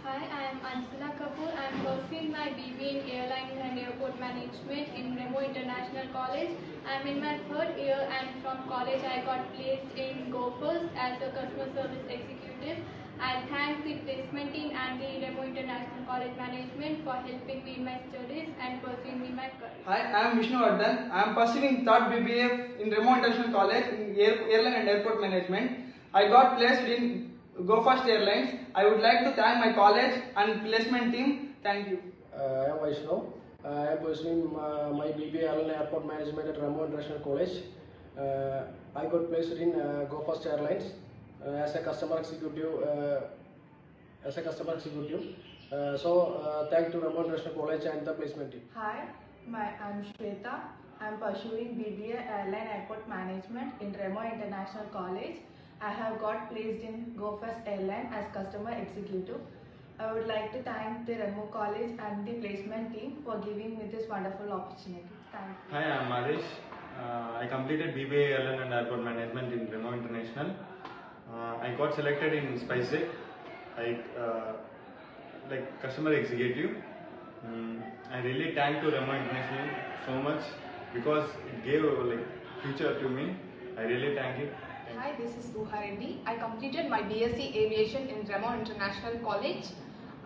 Hi, I am Ansana Kapoor. I am pursuing my BBA in Airline and Airport Management in REMO International College. I am in my third year and from college I got placed in Go First as a customer service executive. I thank the placement team and the REMO International College Management for helping me in my studies and pursuing me my career. Hi, I am Vishnu Vardhan. I am pursuing third BBA in REMO International College in Airline and Airport Management. I got placed in Go First Airlines. I would like to thank my college and placement team. Thank you. I am Vaishnav. I am pursuing my BBA Airline Airport Management at REMO International College. I got placed in Go First Airlines as a customer executive. Thank to REMO International College and the placement team. Hi, I'm Shweta. I'm pursuing BBA Airline Airport Management in REMO International College. I have got placed in Go First Airline as customer executive. I would like to thank the REMO College and the placement team for giving me this wonderful opportunity. Thank you. Hi, I'm Marish. I completed BBA Airline and Airport Management in REMO International. I got selected in SpiceJet, like customer executive. I really thank to REMO International so much because it gave like future to me. I really thank it. Hi, this is Guha Reddy. I completed my B.sc Aviation in REMO International College.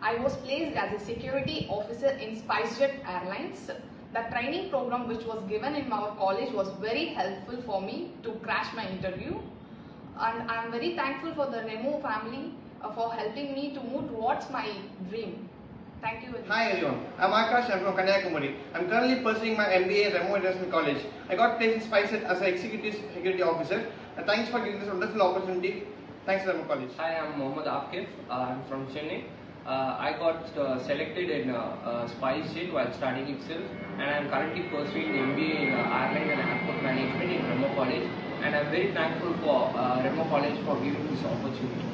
I was placed as a security officer in SpiceJet Airlines. The training program which was given in our college was very helpful for me to crash my interview. And I am very thankful for the REMO family for helping me to move towards my dream. Thank you. Hi everyone, I'm Akash. I'm from Kanyakumari. I'm currently pursuing my MBA at REMO International College. I got placed in SpiceJet as an executive security officer. Thanks for giving this wonderful opportunity. Thanks to REMO College. Hi, I'm Mohammad Akif. I'm from Chennai. I got selected in SpiceJet while studying itself, and I'm currently pursuing MBA in Airline and Airport Management in REMO College. And I'm very thankful for REMO College for giving this opportunity.